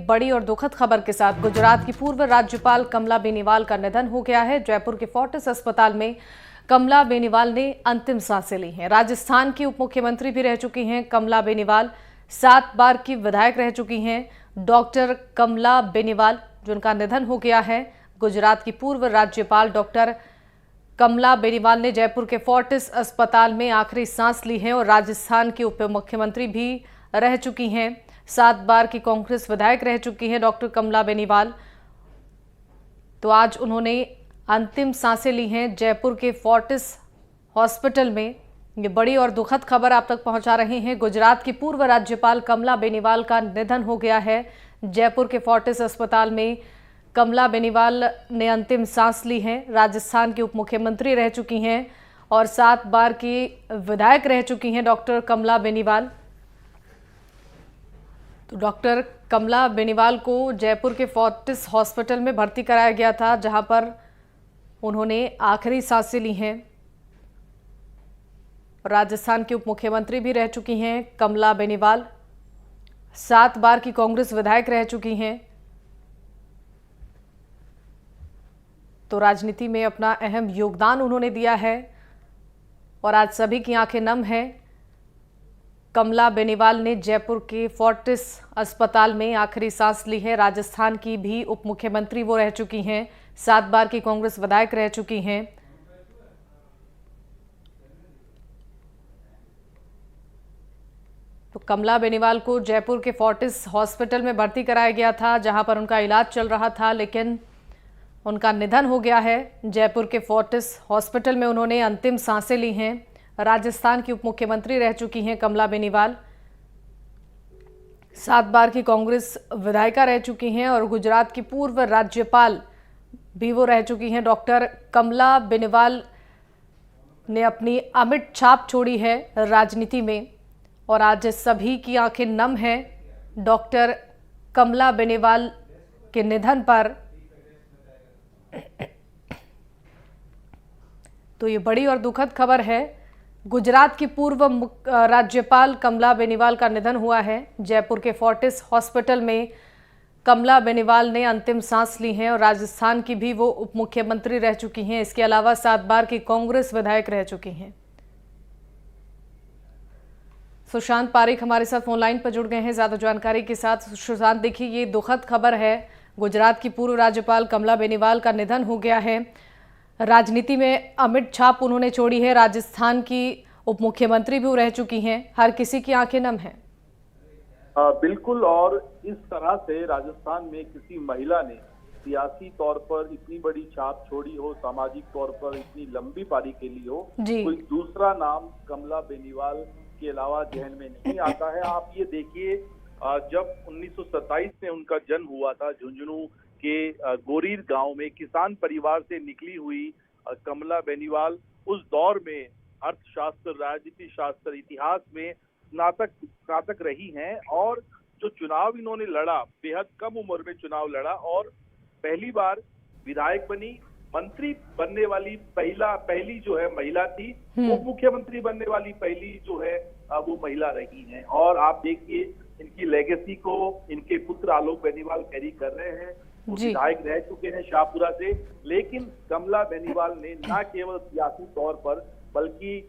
बड़ी और दुखद खबर के साथ गुजरात की पूर्व राज्यपाल कमला बेनीवाल का निधन हो गया है। जयपुर के फोर्टिस अस्पताल में कमला बेनीवाल ने अंतिम सांसें ली हैं। राजस्थान की उप मुख्यमंत्री भी रह चुकी हैं कमला बेनीवाल, 7 बार की विधायक रह चुकी हैं डॉक्टर कमला बेनीवाल, जिनका निधन हो गया है। गुजरात की पूर्व राज्यपाल डॉक्टर कमला बेनीवाल ने जयपुर के फोर्टिस अस्पताल में आखिरी सांस ली है और राजस्थान की उप मुख्यमंत्री भी रह चुकी हैं। 7 बार की कांग्रेस विधायक रह चुकी हैं डॉक्टर कमला बेनीवाल। तो आज उन्होंने अंतिम सांसें ली हैं जयपुर के फोर्टिस हॉस्पिटल में। ये बड़ी और दुखद खबर आप तक पहुंचा रहे हैं। गुजरात की पूर्व राज्यपाल कमला बेनीवाल का निधन हो गया है। जयपुर के फोर्टिस अस्पताल में कमला बेनीवाल ने अंतिम सांस ली है। राजस्थान की उप मुख्यमंत्री रह चुकी हैं और 7 बार की विधायक रह चुकी हैं डॉक्टर कमला बेनीवाल। तो डॉक्टर कमला बेनीवाल को जयपुर के फोर्टिस हॉस्पिटल में भर्ती कराया गया था, जहां पर उन्होंने आखिरी सांसें ली हैं। राजस्थान की उप मुख्यमंत्री भी रह चुकी हैं कमला बेनीवाल, 7 बार की कांग्रेस विधायक रह चुकी हैं। तो राजनीति में अपना अहम योगदान उन्होंने दिया है और आज सभी की आंखें नम हैं। कमला बेनीवाल ने जयपुर के फोर्टिस अस्पताल में आखिरी सांस ली है। राजस्थान की भी उप मुख्यमंत्री वो रह चुकी हैं, 7 बार की कांग्रेस विधायक रह चुकी हैं। तो कमला बेनीवाल को जयपुर के फोर्टिस हॉस्पिटल में भर्ती कराया गया था, जहां पर उनका इलाज चल रहा था, लेकिन उनका निधन हो गया है। जयपुर के फोर्टिस हॉस्पिटल में उन्होंने अंतिम सांसें ली हैं। राजस्थान की उप मुख्यमंत्री रह चुकी हैं कमला बेनीवाल, 7 बार की कांग्रेस विधायिका रह चुकी हैं और गुजरात की पूर्व राज्यपाल भी वो रह चुकी हैं। डॉक्टर कमला बेनीवाल ने अपनी अमिट छाप छोड़ी है राजनीति में और आज सभी की आंखें नम हैं डॉक्टर कमला बेनीवाल के निधन पर। तो ये बड़ी और दुखद खबर है। गुजरात की पूर्व राज्यपाल कमला बेनीवाल का निधन हुआ है। जयपुर के फोर्टिस हॉस्पिटल में कमला बेनीवाल ने अंतिम सांस ली है और राजस्थान की भी वो उप मुख्यमंत्री रह चुकी हैं। इसके अलावा 7 बार की कांग्रेस विधायक रह चुकी हैं। सुशांत पारिक हमारे साथ फोन लाइन पर जुड़ गए हैं ज्यादा जानकारी के साथ। सुशांत, देखिए ये दुखद खबर है, गुजरात की पूर्व राज्यपाल कमला बेनीवाल का निधन हो गया है। राजनीति में अमिट छाप उन्होंने छोड़ी है। राजस्थान की उप मुख्यमंत्री भी रह चुकी हैं। हर किसी की आंखें नम हैं। बिल्कुल, और इस तरह से राजस्थान में किसी महिला ने सियासी तौर पर इतनी बड़ी छाप छोड़ी हो, सामाजिक तौर पर इतनी लंबी पारी के लिए हो, कोई दूसरा नाम कमला बेनीवाल के अलावा जहन में नहीं आता है। आप ये देखिए, जब 1927 में उनका जन्म हुआ था झुंझुनू के गोरीर गांव में, किसान परिवार से निकली हुई कमला बेनीवाल उस दौर में अर्थशास्त्र, राजनीति शास्त्र, इतिहास में स्नातक रही हैं और जो चुनाव इन्होंने लड़ा, बेहद कम उम्र में चुनाव लड़ा और पहली बार विधायक बनी। मंत्री बनने वाली पहली जो है महिला थी, उप मुख्यमंत्री बनने वाली पहली जो है वो महिला रही हैं। और आप देखिए इनकी लेगेसी को इनके पुत्र आलोक बेनीवाल कैरी कर रहे हैं। विधायक रह चुके हैं शाहपुरा से, लेकिन कमला बेनीवाल ने न केवल सियासी तौर पर बल्कि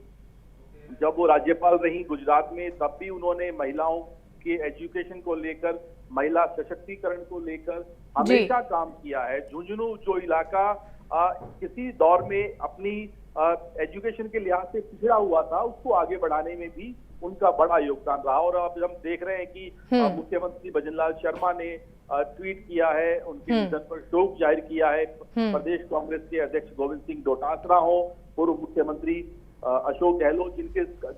जब वो राज्यपाल रही गुजरात में, तब भी उन्होंने महिलाओं के एजुकेशन को लेकर, महिला सशक्तिकरण को लेकर हमेशा काम किया है। झुंझुनू जो इलाका किसी दौर में अपनी एजुकेशन के लिहाज से पिछड़ा हुआ था, उसको आगे बढ़ाने में भी उनका बड़ा योगदान रहा। और अब हम देख रहे हैं कि मुख्यमंत्री भजनलाल शर्मा ने ट्वीट किया है, उनके निधन पर शोक जाहिर किया है। प्रदेश कांग्रेस के अध्यक्ष गोविंद सिंह डोटासरा हो, पूर्व मुख्यमंत्री अशोक गहलोत,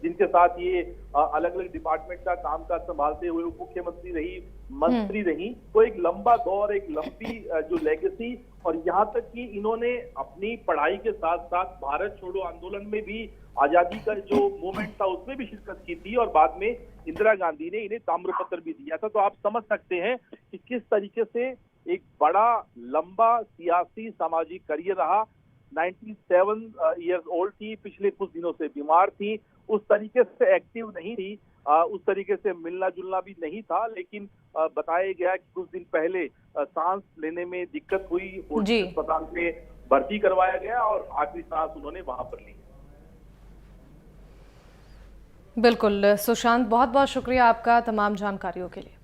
जिनके साथ ये अलग अलग डिपार्टमेंट का कामकाज संभालते हुए उप मुख्यमंत्री रही, मंत्री रही, तो एक लंबा दौर, एक लंबी जो लेगेसी, और यहाँ तक कि इन्होंने अपनी पढ़ाई के साथ साथ भारत छोड़ो आंदोलन में भी, आजादी का जो मूवमेंट था उसमें भी शिरकत की थी और बाद में इंदिरा गांधी ने इन्हें ताम्रपत्र भी दिया था। तो आप समझ सकते हैं कि किस तरीके से एक बड़ा लंबा सियासी सामाजिक करियर रहा। 97 ईयर्स ओल्ड थी, पिछले कुछ दिनों से बीमार थी, उस तरीके से एक्टिव नहीं थी उस तरीके से मिलना जुलना भी नहीं था, लेकिन बताया गया कि कुछ दिन पहले सांस लेने में दिक्कत हुई, अस्पताल में भर्ती करवाया गया और आखिरी सांस उन्होंने वहां पर ली। बिल्कुल सुशांत, बहुत बहुत शुक्रिया आपका तमाम जानकारियों के लिए।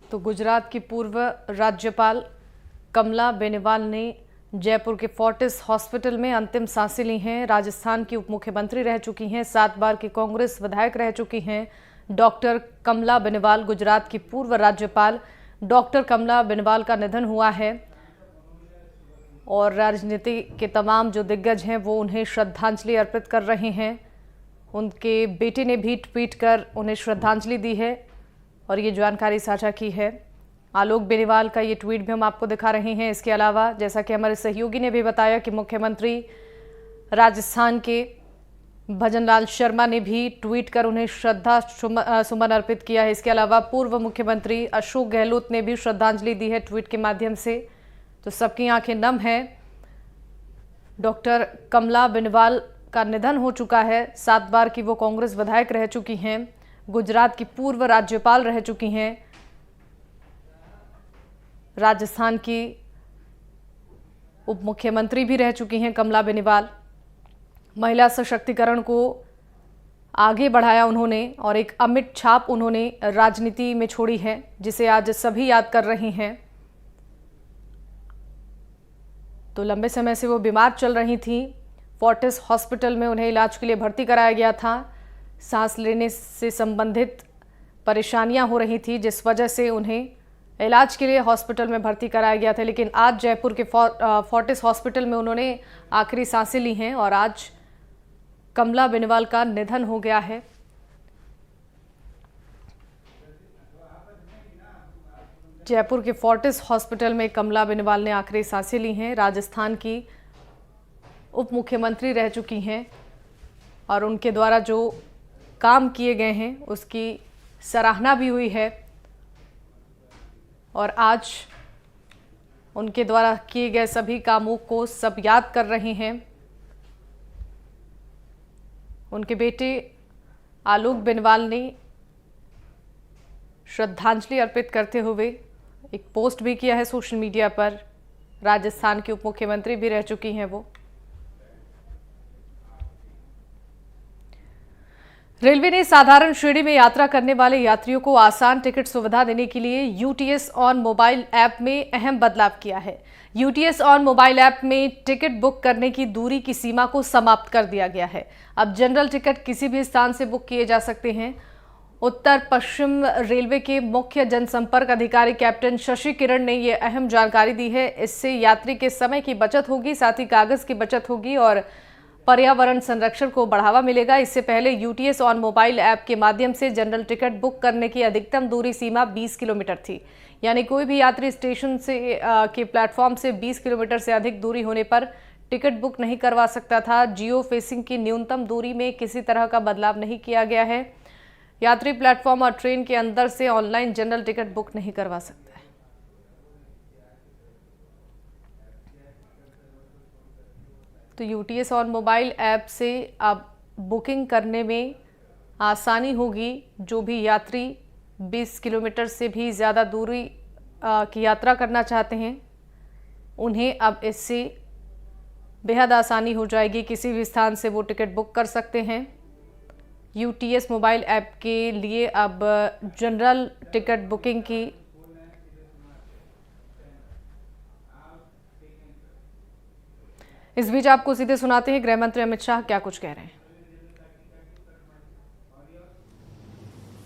तो गुजरात की पूर्व राज्यपाल कमला बेनीवाल ने जयपुर के फोर्टिस हॉस्पिटल में अंतिम सांसें ली हैं। राजस्थान की उप मुख्यमंत्री रह चुकी हैं, 7 बार की कांग्रेस विधायक रह चुकी हैं डॉक्टर कमला बेनीवाल। गुजरात की पूर्व राज्यपाल डॉक्टर कमला बेनीवाल का निधन हुआ है और राजनीति के तमाम जो दिग्गज हैं वो उन्हें श्रद्धांजलि अर्पित कर रहे हैं। उनके बेटे ने भी ट्वीट कर उन्हें श्रद्धांजलि दी है और ये जानकारी साझा की है। आलोक बेनीवाल का ये ट्वीट भी हम आपको दिखा रहे हैं। इसके अलावा जैसा कि हमारे सहयोगी ने भी बताया कि मुख्यमंत्री राजस्थान के भजनलाल शर्मा ने भी ट्वीट कर उन्हें श्रद्धा सुमन अर्पित किया है। इसके अलावा पूर्व मुख्यमंत्री अशोक गहलोत ने भी श्रद्धांजलि दी है ट्वीट के माध्यम से। तो सबकी आंखें नम है। डॉक्टर कमला बेनीवाल का निधन हो चुका है। 7 बार की वो कांग्रेस विधायक रह चुकी हैं, गुजरात की पूर्व राज्यपाल रह चुकी हैं, राजस्थान की उप मुख्यमंत्री भी रह चुकी हैं कमला बेनीवाल। महिला सशक्तिकरण को आगे बढ़ाया उन्होंने और एक अमिट छाप उन्होंने राजनीति में छोड़ी है, जिसे आज सभी याद कर रहे हैं। तो लंबे समय से वो बीमार चल रही थी। फोर्टिस हॉस्पिटल में उन्हें इलाज के लिए भर्ती कराया गया था। सांस लेने से संबंधित परेशानियां हो रही थी, जिस वजह से उन्हें इलाज के लिए हॉस्पिटल में भर्ती कराया गया था। लेकिन आज जयपुर के फोर्टिस हॉस्पिटल में उन्होंने आखिरी सांसें ली हैं और आज कमला बेनीवाल का निधन हो गया है। जयपुर के फोर्टिस हॉस्पिटल में कमला बेनीवाल ने आखिरी सांसें ली हैं। राजस्थान की उप मुख्यमंत्री रह चुकी हैं और उनके द्वारा जो काम किए गए हैं उसकी सराहना भी हुई है और आज उनके द्वारा किए गए सभी कामों को सब याद कर रहे हैं। उनके बेटे आलोक बेनीवाल ने श्रद्धांजलि अर्पित करते हुए एक पोस्ट भी किया है सोशल मीडिया पर। राजस्थान की उप मुख्यमंत्री भी रह चुकी हैं वो। रेलवे ने साधारण श्रेणी में यात्रा करने वाले यात्रियों को आसान टिकट सुविधा देने के लिए यूटीएस ऑन मोबाइल ऐप में अहम बदलाव किया है। यूटीएस ऑन मोबाइल ऐप में टिकट बुक करने की दूरी की सीमा को समाप्त कर दिया गया है। अब जनरल टिकट किसी भी स्थान से बुक किए जा सकते हैं। उत्तर पश्चिम रेलवे के मुख्य जनसंपर्क अधिकारी कैप्टन शशि किरण ने यह अहम जानकारी दी है। इससे यात्री के समय की बचत होगी, साथ ही कागज की बचत होगी और पर्यावरण संरक्षण को बढ़ावा मिलेगा। इससे पहले यूटीएस ऑन मोबाइल ऐप के माध्यम से जनरल टिकट बुक करने की अधिकतम दूरी सीमा 20 किलोमीटर थी, यानी कोई भी यात्री स्टेशन से के प्लेटफॉर्म से 20 किलोमीटर से अधिक दूरी होने पर टिकट बुक नहीं करवा सकता था। जियो फेसिंग की न्यूनतम दूरी में किसी तरह का बदलाव नहीं किया गया है। यात्री प्लेटफॉर्म और ट्रेन के अंदर से ऑनलाइन जनरल टिकट बुक नहीं करवा सकता है। तो यूटीएस ऑन मोबाइल ऐप से अब बुकिंग करने में आसानी होगी। जो भी यात्री 20 किलोमीटर से भी ज़्यादा दूरी की यात्रा करना चाहते हैं उन्हें अब इससे बेहद आसानी हो जाएगी। किसी भी स्थान से वो टिकट बुक कर सकते हैं। यूटीएस मोबाइल ऐप के लिए अब जनरल टिकट बुकिंग की इस बीच आपको सीधे सुनाते हैं गृह मंत्री अमित शाह क्या कुछ कह रहे हैं।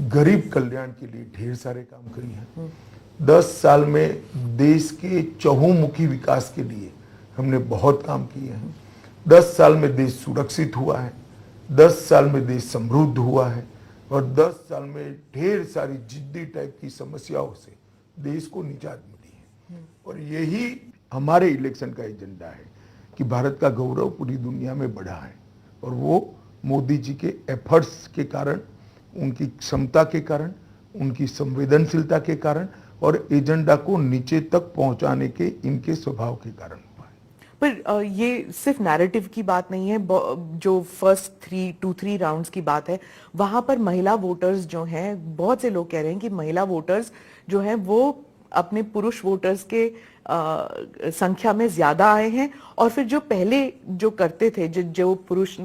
गरीब कल्याण के लिए ढेर सारे काम किए हैं। 10 साल में देश के चहुमुखी विकास के लिए हमने बहुत काम किए हैं। 10 साल में देश सुरक्षित हुआ है, 10 साल में देश समृद्ध हुआ है और 10 साल में ढेर सारी जिद्दी टाइप की समस्याओं से देश को निजात मिली है। और यही हमारे इलेक्शन का एजेंडा है कि भारत का गौरव पूरी दुनिया में बढ़ा है और वो मोदी जी के एफर्ट्स के कारण, उनकी क्षमता के कारण, उनकी संवेदनशीलता के कारण और एजेंडा को नीचे तक पहुंचाने के इनके स्वभाव के कारण हुआ है। पर ये सिर्फ नैरेटिव की बात नहीं है, जो फर्स्ट 3 राउंड्स की बात है, वहां पर महिला वोटर्स जो हैं, बहुत से लोग कह रहे हैं कि महिला वोटर्स जो हैं वो अपने पुरुष वोटर्स के संख्या में ज्यादा आए हैं, और फिर जो पहले जो करते थे, जो पुरुष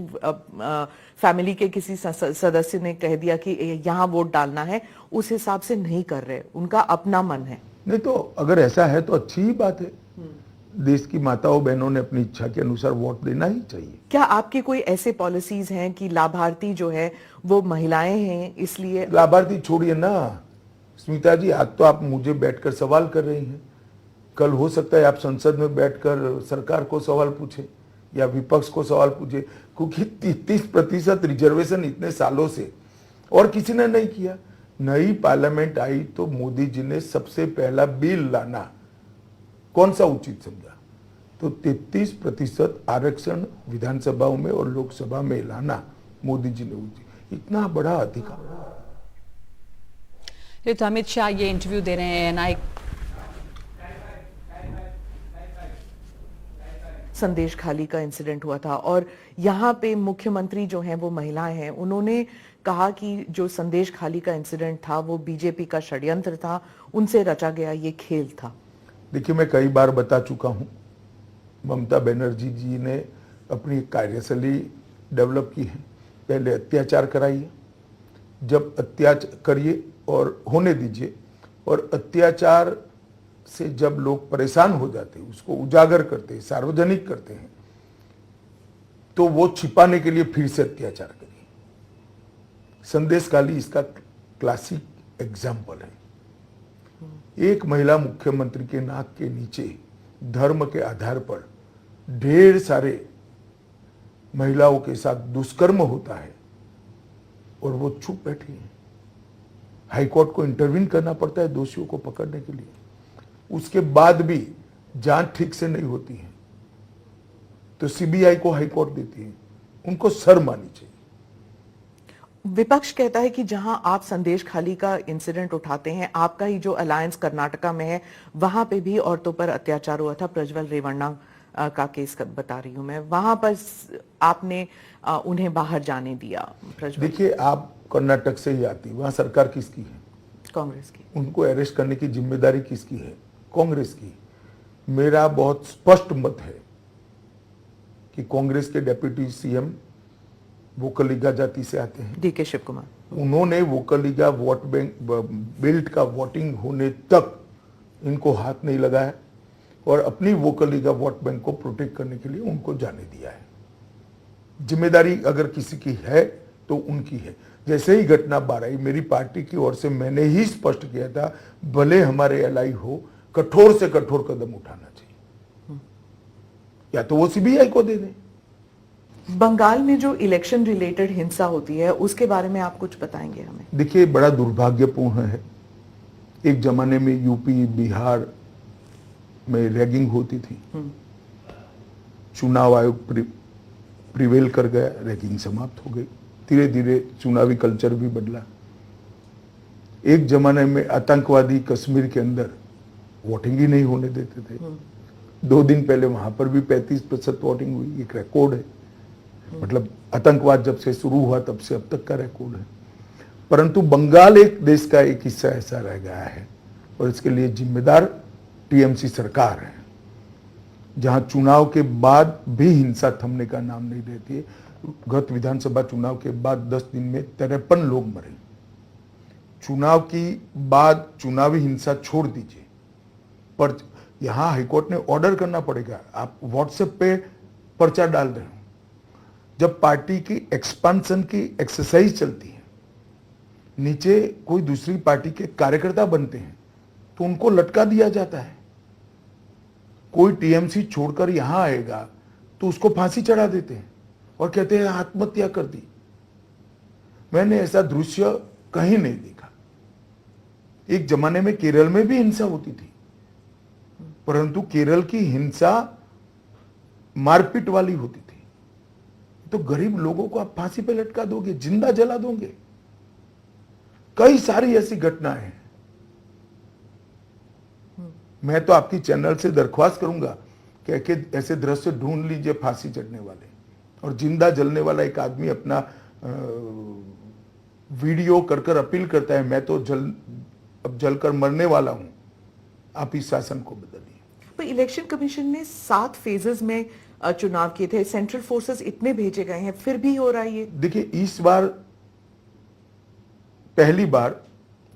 फैमिली के किसी सदस्य ने कह दिया कि यहाँ वोट डालना है, उस हिसाब से नहीं कर रहे, उनका अपना मन है। नहीं तो अगर ऐसा है तो अच्छी ही बात है। देश की माताओं बहनों ने अपनी इच्छा के अनुसार वोट देना ही चाहिए। क्या आपकी कोई ऐसे पॉलिसीज हैं कि लाभार्थी जो है वो महिलाएं हैं, इसलिए? लाभार्थी छोड़िए ना स्मिता जी, आज तो आप मुझे बैठकर सवाल कर रही हैं, कल हो सकता है आप संसद में बैठकर सरकार को सवाल पूछे या विपक्ष को सवाल पूछे, क्योंकि 33% रिजर्वेशन इतने सालों से और किसी ने नहीं किया। नई पार्लियामेंट आई तो मोदी जी ने सबसे पहला बिल लाना कौन सा उचित समझा, तो 33% आरक्षण विधानसभाओं में और लोकसभा में लाना मोदी जी ने उचित, इतना बड़ा अधिकार। ये तो अमित शाह ये इंटरव्यू दे रहे हैं एनआई संदेश खाली का इंसिडेंट हुआ था, और यहाँ पे मुख्यमंत्री जो हैं वो महिलाएं हैं, उन्होंने कहा कि जो संदेश खाली का इंसिडेंट था वो बीजेपी का षड्यंत्र था, उनसे रचा गया ये खेल था। देखिए, मैं कई बार बता चुका हूं, ममता बनर्जी जी ने अपनी कार्यशैली डेवलप की है। पहले अत्याचार कराइए, जब अत्याचार करिए और होने दीजिए, और अत्याचार से जब लोग परेशान हो जाते हैं उसको उजागर करते हैं, सार्वजनिक करते हैं, तो वो छिपाने के लिए फिर से अत्याचार करिए। संदेश खाली इसका क्लासिक एग्जाम्पल है। एक महिला मुख्यमंत्री के नाक के नीचे धर्म के आधार पर ढेर सारे महिलाओं के साथ दुष्कर्म होता है और वो चुप बैठी है। हाईकोर्ट को इंटरवीन करना पड़ता है दोषियों को पकड़ने के लिए, उसके बाद भी जांच ठीक से नहीं होती है तो सीबीआई को हाईकोर्ट देती है। उनको शर्म आनी चाहिए। विपक्ष कहता है कि जहां आप संदेश खाली का इंसिडेंट उठाते हैं, आपका ही जो अलायंस कर्नाटका में है वहां पे भी औरतों पर अत्याचार हुआ था, प्रज्वल रेवन्ना का केस बता रही हूं मैं, वहां पर आपने उन्हें बाहर जाने दिया। देखिए, आप कर्नाटक से ही आती, वहां सरकार किसकी है? कांग्रेस की। उनको अरेस्ट करने की जिम्मेदारी किसकी है? कांग्रेस की। मेरा बहुत स्पष्ट मत है कि कांग्रेस के डेप्यूटी सीएम वोकलिगा जाति से आते हैं, डीके शिव कुमार। उन्होंने वोकलिगा वोट बैंक बेल्ट का वोटिंग होने तक इनको हाथ नहीं लगाया और अपनी वोकलिगा वोट बैंक को प्रोटेक्ट करने के लिए उनको जाने दिया है। जिम्मेदारी अगर किसी की है तो उनकी है। जैसे ही घटना बाहर आई, मेरी पार्टी की ओर से मैंने ही स्पष्ट किया था, भले हमारे एलआई हो, कठोर से कठोर कदम उठाना चाहिए, या तो वो सीबीआई को दे दें। बंगाल में जो इलेक्शन रिलेटेड हिंसा होती है उसके बारे में आप कुछ बताएंगे हमें? देखिए, बड़ा दुर्भाग्यपूर्ण है। एक जमाने में यूपी बिहार में रैगिंग होती थी, चुनाव आयोग प्रिवेल कर गया, रैगिंग समाप्त हो गई। धीरे धीरे चुनावी कल्चर भी बदला। एक जमाने में आतंकवादी कश्मीर के अंदर वोटिंग ही नहीं होने देते थे। 2 दिन पहले वहां पर भी 35% वोटिंग हुई, एक रिकॉर्ड है। मतलब आतंकवाद जब से शुरू हुआ तब से अब तक का रिकॉर्ड है। परंतु बंगाल एक देश का एक हिस्सा ऐसा रह गया है और इसके लिए जिम्मेदार टीएमसी सरकार है, जहां चुनाव के बाद भी हिंसा थमने का नाम नहीं लेती है। गत विधानसभा चुनाव के बाद 10 दिन में 53 लोग मरे। चुनाव की बाद चुनावी हिंसा छोड़ दीजिए, पर यहां हाईकोर्ट ने ऑर्डर करना पड़ेगा। आप व्हाट्सएप पे पर्चा डाल रहे हो, जब पार्टी की एक्सपेंशन की एक्सरसाइज चलती है, नीचे कोई दूसरी पार्टी के कार्यकर्ता बनते हैं तो उनको लटका दिया जाता है। कोई टीएमसी छोड़कर यहां आएगा तो उसको फांसी चढ़ा देते हैं और कहते हैं आत्महत्या कर दी। मैंने ऐसा दृश्य कहीं नहीं देखा। एक जमाने में केरल में भी हिंसा होती थी, परंतु केरल की हिंसा मारपीट वाली होती थी। तो गरीब लोगों को आप फांसी पे लटका दोगे, जिंदा जला दोगे। कई सारी ऐसी घटनाएं हैं। मैं तो आपकी चैनल से दरख्वास्त करूंगा कह के ऐसे दृश्य ढूंढ लीजिए फांसी चढ़ने वाले और जिंदा जलने वाला एक आदमी अपना वीडियो कर कर अपील करता है, मैं तो अब जलकर मरने वाला हूं, आप इस शासन को बदलिए। तो इलेक्शन कमीशन ने 7 फेजेस में चुनाव किए थे, सेंट्रल फोर्सेस इतने भेजे गए हैं, फिर भी हो रहा है ये। देखिए, इस बार पहली बार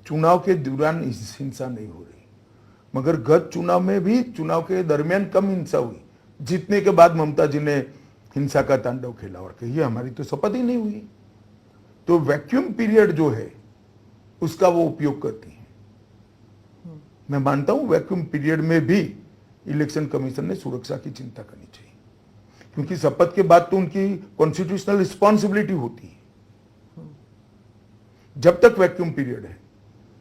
चुनाव के दौरान हिंसा नहीं हो रही, मगर गत चुनाव में भी चुनाव के दरमियान कम हिंसा हुई। जीतने के बाद ममता जी ने हिंसा का तांडव खेला और कही हमारी तो शपथ ही नहीं हुई। तो वैक्यूम पीरियड जो है उसका वो उपयोग करती है। मैं मानता हूं वैक्यूम पीरियड में भी इलेक्शन कमीशन ने सुरक्षा की चिंता करनी चाहिए, क्योंकि शपथ के बाद तो उनकी कॉन्स्टिट्यूशनल रिस्पॉन्सिबिलिटी होती है। जब तक वैक्यूम पीरियड है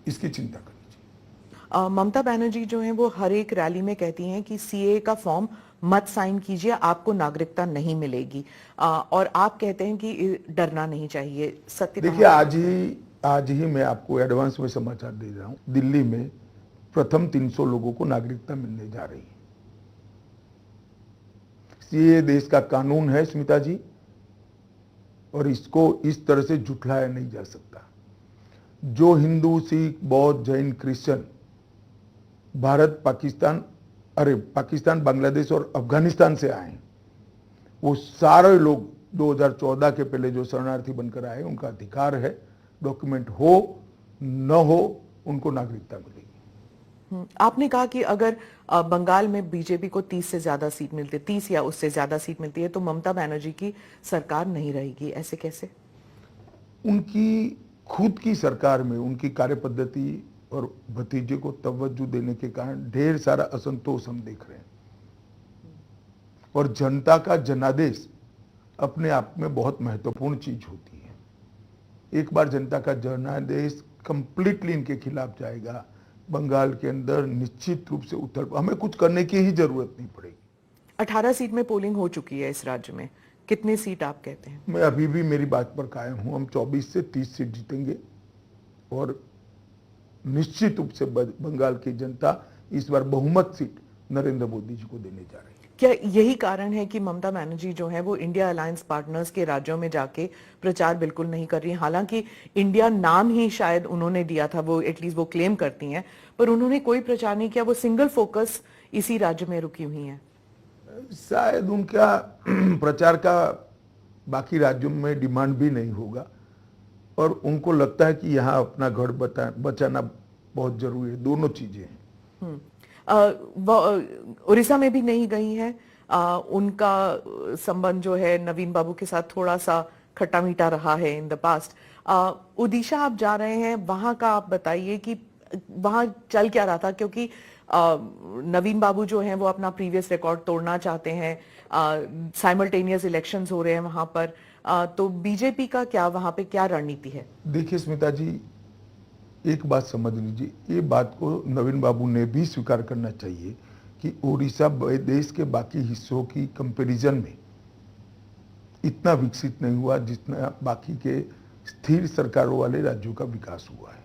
इसकी चिंता करनी चाहिए। ममता बनर्जी जो है वो हर एक रैली में कहती हैं कि सीए का फॉर्म मत साइन कीजिए, आपको नागरिकता नहीं मिलेगी, और आप कहते हैं कि डरना नहीं चाहिए। सत्य देखिए, आज ही मैं आपको एडवांस में समाचार दे रहा हूं, दिल्ली में प्रथम 300 लोगों को नागरिकता मिलने जा रही है। ये देश का कानून है स्मिता जी, और इसको इस तरह से झुठलाया नहीं जा सकता। जो हिंदू, सिख, बौद्ध, जैन, क्रिश्चियन भारत, पाकिस्तान, बांग्लादेश और अफगानिस्तान से आए, वो सारे लोग 2014 के पहले जो शरणार्थी बनकर आए, उनका अधिकार है, डॉक्यूमेंट हो न हो उनको नागरिकता मिलेगी। आपने कहा कि अगर बंगाल में बीजेपी को 30 से ज्यादा सीट मिलती है, 30 या उससे ज्यादा सीट मिलती है, तो ममता बनर्जी की सरकार नहीं रहेगी, ऐसे कैसे? उनकी खुद की सरकार में उनकी कार्य पद्धति और भतीजे को तवज्जो देने के कारण ढेर सारा असंतोष हम देख रहे हैं, और जनता का जनादेश अपने आप में बहुत महत्वपूर्ण चीज होती है। एक बार जनता का जनादेश कंप्लीटली इनके खिलाफ जाएगा, बंगाल के अंदर निश्चित रूप से हमें कुछ करने की ही जरूरत नहीं पड़ेगी। 18 सीट में पोलिंग हो चुकी है इस राज्य में, कितनी सीट आप कहते हैं? मैं अभी भी मेरी बात पर कायम हूं, हम 24 से 30 सीट जीतेंगे, और निश्चित रूप से बंगाल की जनता इस बार बहुमत सीट नरेंद्र मोदी जी को देने जा रही है। क्या यही कारण है कि ममता बनर्जी जो है वो इंडिया अलायंस पार्टनर्स के राज्यों में जाके प्रचार बिल्कुल नहीं कर रही? हालांकि इंडिया नाम ही शायद उन्होंने दिया था, वो एटलीस्ट वो क्लेम करती हैं, पर उन्होंने कोई प्रचार नहीं किया, वो सिंगल फोकस इसी राज्य में रुकी हुई हैं। शायद उनका प्रचार का बाकी राज्यों में डिमांड भी नहीं होगा, और उनको लगता है कि यहाँ अपना घर बचाना बहुत जरूरी है। दोनों चीजें हैं। उड़ीसा में भी नहीं गई हैं, उनका संबंध जो है नवीन बाबू के साथ थोड़ा सा खट्टा मीठा रहा है इन द पास्ट। ओडिशा आप जा रहे हैं, वहां का आप बताइए कि वहां चल क्या रहा था, क्योंकि नवीन बाबू जो हैं वो अपना प्रीवियस रिकॉर्ड तोड़ना चाहते हैं, साइमल्टेनियस इलेक्शंस हो रहे हैं वहां पर, तो बीजेपी का क्या वहां पे क्या रणनीति है? देखिए स्मिता जी, एक बात समझ लीजिए, ये बात को नवीन बाबू ने भी स्वीकार करना चाहिए कि ओडिशा देश के बाकी हिस्सों की कंपैरिजन में इतना विकसित नहीं हुआ जितना बाकी के स्थिर सरकारों वाले राज्यों का विकास हुआ है।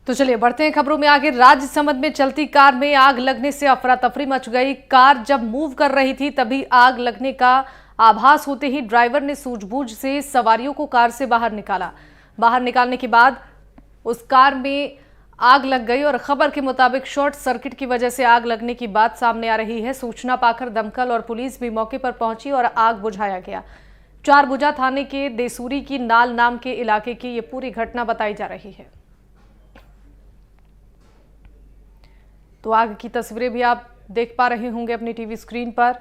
तो चलिए बढ़ते हैं खबरों में आगे। राजसमंद में चलती कार में आग लगने से अफरा तफरी मच गई। कार जब मूव कर रही थी तभी आग लगने का आभास होते ही ड्राइवर ने सूझबूझ से सवारियों को कार से बाहर निकाला। बाहर निकालने के बाद उस कार में आग लग गई और खबर के मुताबिक शॉर्ट सर्किट की वजह से आग लगने की बात सामने आ रही है। सूचना पाकर दमकल और पुलिस भी मौके पर पहुंची और आग बुझाया गया। चारबुजा थाने के देसूरी की नाल नाम के इलाके की ये पूरी घटना बताई जा रही है। तो आग की तस्वीरें भी आप देख पा रहे होंगे अपनी टीवी स्क्रीन पर।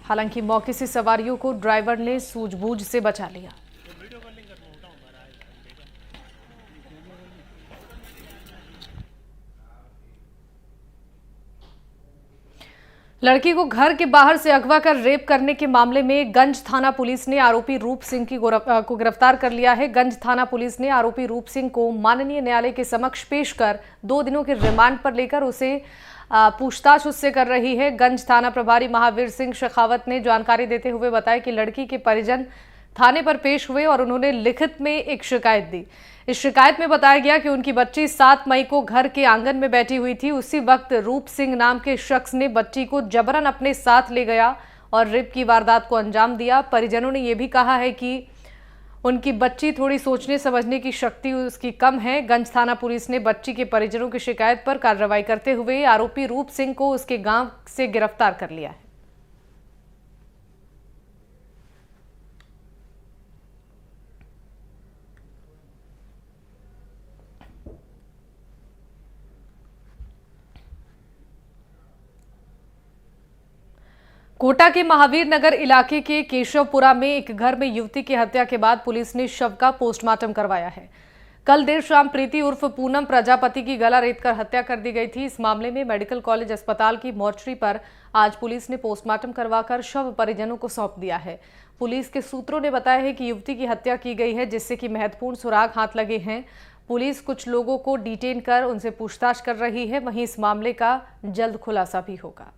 हालांकि मौके से सवारियों को ड्राइवर ने सूझबूझ से बचा लिया। लड़की को घर के बाहर से अगवा कर रेप करने के मामले में गंज थाना पुलिस ने आरोपी रूप सिंह को गिरफ्तार कर लिया है। गंज थाना पुलिस ने आरोपी रूप सिंह को माननीय न्यायालय के समक्ष पेश कर 2 दिनों के रिमांड पर लेकर उसे पूछताछ उससे कर रही है। गंज थाना प्रभारी महावीर सिंह शेखावत ने जानकारी देते हुए बताया कि लड़की के परिजन थाने पर पेश हुए और उन्होंने लिखित में एक शिकायत दी। इस शिकायत में बताया गया कि उनकी बच्ची 7 मई को घर के आंगन में बैठी हुई थी। उसी वक्त रूप सिंह नाम के शख्स ने बच्ची को जबरन अपने साथ ले गया और रेप की वारदात को अंजाम दिया। परिजनों ने यह भी कहा है कि उनकी बच्ची थोड़ी सोचने समझने की शक्ति उसकी कम है। गंज थाना पुलिस ने बच्ची के परिजनों की शिकायत पर कार्रवाई करते हुए आरोपी रूप सिंह को उसके गांव से गिरफ्तार कर लिया है। कोटा के महावीर नगर इलाके के केशवपुरा में एक घर में युवती की हत्या के बाद पुलिस ने शव का पोस्टमार्टम करवाया है। कल देर शाम प्रीति उर्फ पूनम प्रजापति की गला रेतकर हत्या कर दी गई थी। इस मामले में मेडिकल कॉलेज अस्पताल की मोर्चरी पर आज पुलिस ने पोस्टमार्टम करवाकर शव परिजनों को सौंप दिया है। पुलिस के सूत्रों ने बताया है कि युवती की हत्या की गई है, जिससे कि महत्वपूर्ण सुराग हाथ लगे हैं। पुलिस कुछ लोगों को डिटेन कर उनसे पूछताछ कर रही है। वहीं इस मामले का जल्द खुलासा भी होगा।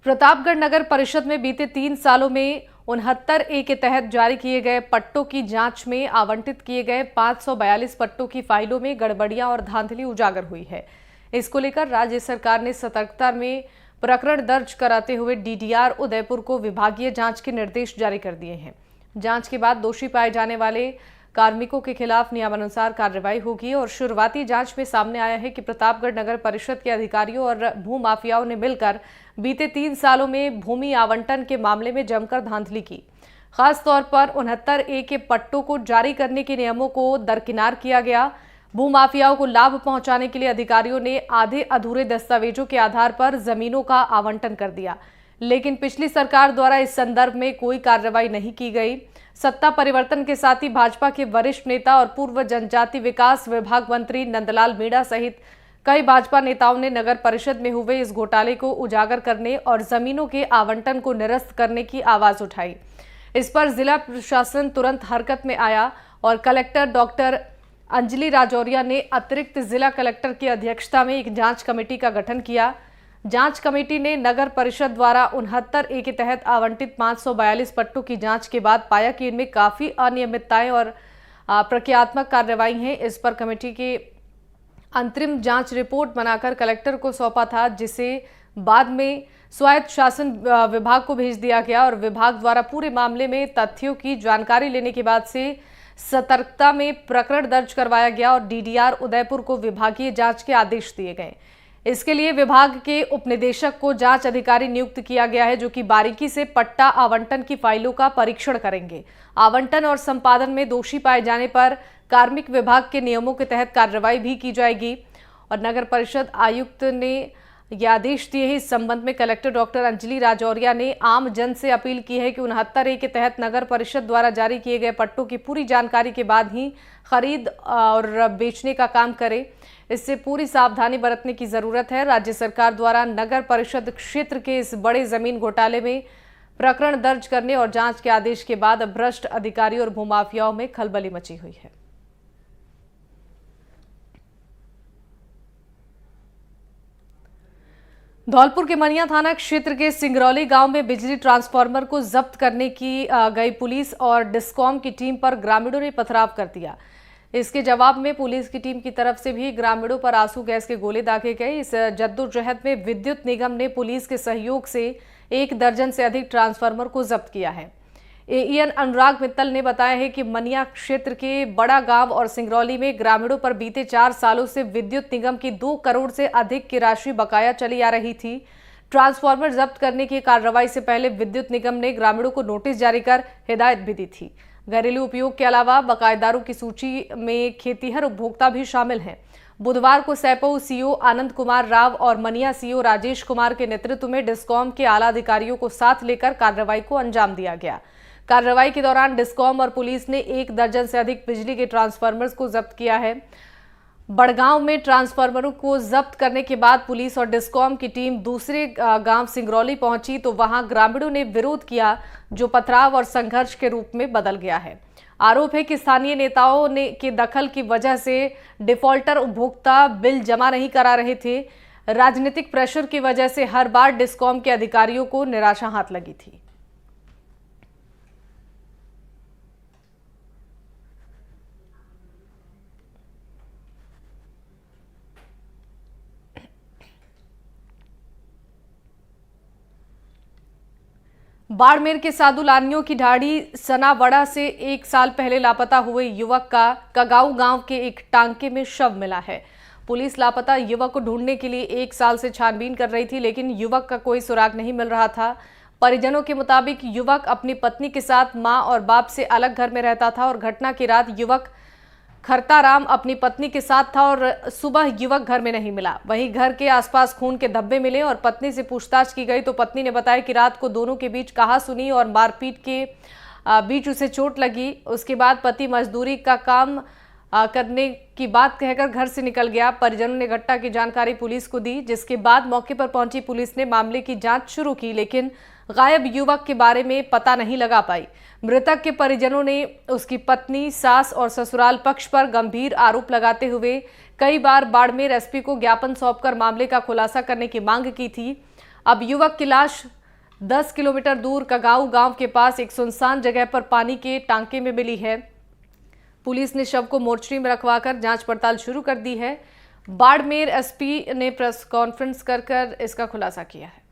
प्रतापगढ़ नगर परिषद में बीते 3 सालों में 69A के तहत जारी किए गए पट्टों की जांच में आवंटित किए गए 542 पट्टों की फाइलों में गड़बड़ियां और धांधली उजागर हुई है। इसको लेकर राज्य सरकार ने सतर्कता में प्रकरण दर्ज कराते हुए DDR उदयपुर को विभागीय जांच के निर्देश जारी कर दिए हैं। जांच के बाद दोषी पाए जाने वाले कार्मिकों के खिलाफ नियमानुसार कार्रवाई होगी और शुरुआती जांच में सामने आया है कि प्रतापगढ़ नगर परिषद के अधिकारियों और भूमाफियाओं ने मिलकर बीते 3 सालों में भूमि आवंटन के मामले में जमकर धांधली की। खास तौर पर 69A के पट्टों को जारी करने के नियमों को दरकिनार किया गया। भूमाफियाओं को लाभ पहुंचाने के लिए अधिकारियों ने आधे अधूरे दस्तावेजों के आधार पर जमीनों का आवंटन कर दिया, लेकिन पिछली सरकार द्वारा इस संदर्भ में कोई कार्रवाई नहीं की गई। सत्ता परिवर्तन के साथ ही भाजपा के वरिष्ठ नेता और पूर्व जनजाति विकास विभाग मंत्री नंदलाल मीणा सहित कई भाजपा नेताओं ने नगर परिषद में हुए इस घोटाले को उजागर करने और जमीनों के आवंटन को निरस्त करने की आवाज उठाई। इस पर जिला प्रशासन तुरंत हरकत में आया और कलेक्टर डॉक्टर अंजलि राजौरिया ने अतिरिक्त जिला कलेक्टर की अध्यक्षता में एक जांच कमेटी का गठन किया। जांच कमेटी ने नगर परिषद द्वारा 69A के तहत आवंटित 542 पट्टों की जांच के बाद पाया कि इनमें काफी अनियमितताएं और प्रक्रियात्मक कार्रवाई हैं। इस पर कमेटी के अंतरिम जांच रिपोर्ट बनाकर कलेक्टर को सौंपा था, जिसे बाद में स्वायत्त शासन विभाग को भेज दिया गया और विभाग द्वारा पूरे मामले में तथ्यों की जानकारी लेने के बाद से सतर्कता में प्रकरण दर्ज करवाया गया और DDR उदयपुर को विभागीय जांच के आदेश दिए गए। इसके लिए विभाग के उपनिदेशक को जांच अधिकारी नियुक्त किया गया है, जो कि बारीकी से पट्टा आवंटन की फाइलों का परीक्षण करेंगे। आवंटन और संपादन में दोषी पाए जाने पर कार्मिक विभाग के नियमों के तहत कार्रवाई भी की जाएगी। और नगर परिषद आयुक्त ने यह आदेश दिए हैं। इस संबंध में कलेक्टर डॉक्टर अंजलि राजौरिया ने आम जन से अपील की है कि 69A के तहत नगर परिषद द्वारा जारी किए गए पट्टों की पूरी जानकारी के बाद ही खरीद और बेचने का काम करें। इससे पूरी सावधानी बरतने की जरूरत है। राज्य सरकार द्वारा नगर परिषद क्षेत्र के इस बड़े जमीन घोटाले में प्रकरण दर्ज करने और जांच के आदेश के बाद भ्रष्ट अधिकारियों और भूमाफियाओं में खलबली मची हुई है। धौलपुर के मनिया थाना क्षेत्र के सिंगरौली गांव में बिजली ट्रांसफार्मर को जब्त करने की गई पुलिस और डिस्कॉम की टीम पर ग्रामीणों ने पथराव कर दिया। इसके जवाब में पुलिस की टीम की तरफ से भी ग्रामीणों पर आंसू गैस के गोले दागे गए। इस जद्दोजहद में विद्युत निगम ने पुलिस के सहयोग से 1 दर्जन से अधिक ट्रांसफार्मर को जब्त किया है। AEN अनुराग मित्तल ने बताया है कि मनिया क्षेत्र के बड़ा गांव और सिंगरौली में ग्रामीणों पर बीते 4 सालों से विद्युत निगम की 2 करोड़ से अधिक की राशि बकाया चली आ रही थी। ट्रांसफार्मर जब्त करने की कार्रवाई से पहले विद्युत निगम ने ग्रामीणों को नोटिस जारी कर हिदायत भी दी थी। घरेलू उपयोग के अलावा बकायेदारों की सूची में खेतीहर उपभोक्ता भी शामिल हैं। बुधवार को सैपऊ सीओ आनंद कुमार राव और मनिया सीओ राजेश कुमार के नेतृत्व में डिस्कॉम के आला अधिकारियों को साथ लेकर कार्रवाई को अंजाम दिया गया। कार्रवाई के दौरान डिस्कॉम और पुलिस ने 1 दर्जन से अधिक बिजली के ट्रांसफार्मर्स को जब्त किया है। बड़गांव में ट्रांसफार्मरों को जब्त करने के बाद पुलिस और डिस्कॉम की टीम दूसरे गांव सिंगरौली पहुंची तो वहां ग्रामीणों ने विरोध किया, जो पथराव और संघर्ष के रूप में बदल गया है। आरोप है कि स्थानीय नेताओं ने के दखल की वजह से डिफॉल्टर उपभोक्ता बिल जमा नहीं करा रहे थे। राजनीतिक प्रेशर की वजह से हर बार डिस्कॉम के अधिकारियों को निराशा हाथ लगी थी। बाड़मेर के सादुलानियों की ढाड़ी सनावड़ा से 1 साल पहले लापता हुए युवक का कगाऊ गांव के एक टांके में शव मिला है। पुलिस लापता युवक को ढूंढने के लिए 1 साल से छानबीन कर रही थी, लेकिन युवक का कोई सुराग नहीं मिल रहा था। परिजनों के मुताबिक युवक अपनी पत्नी के साथ मां और बाप से अलग घर में रहता था और घटना की रात युवक खरताराम अपनी पत्नी के साथ था और सुबह युवक घर में नहीं मिला। वहीं घर के आसपास खून के धब्बे मिले और पत्नी से पूछताछ की गई तो पत्नी ने बताया कि रात को दोनों के बीच कहासुनी और मारपीट के बीच उसे चोट लगी। उसके बाद पति मजदूरी का काम करने की बात कहकर घर से निकल गया। परिजनों ने घटना की जानकारी पुलिस को दी, जिसके बाद मौके पर पहुंची पुलिस ने मामले की जांच शुरू की, लेकिन गायब युवक के बारे में पता नहीं लगा पाई। मृतक के परिजनों ने उसकी पत्नी, सास और ससुराल पक्ष पर गंभीर आरोप लगाते हुए कई बार बाड़मेर एसपी को ज्ञापन सौंपकर मामले का खुलासा करने की मांग की थी। अब युवक की लाश 10 किलोमीटर दूर कगाऊ गांव के पास एक सुनसान जगह पर पानी के टांके में मिली है। पुलिस ने शव को मोर्चरी में रखवाकर जांच पड़ताल शुरू कर दी है। बाड़मेर एसपी ने प्रेस कॉन्फ्रेंस कर इसका खुलासा किया है।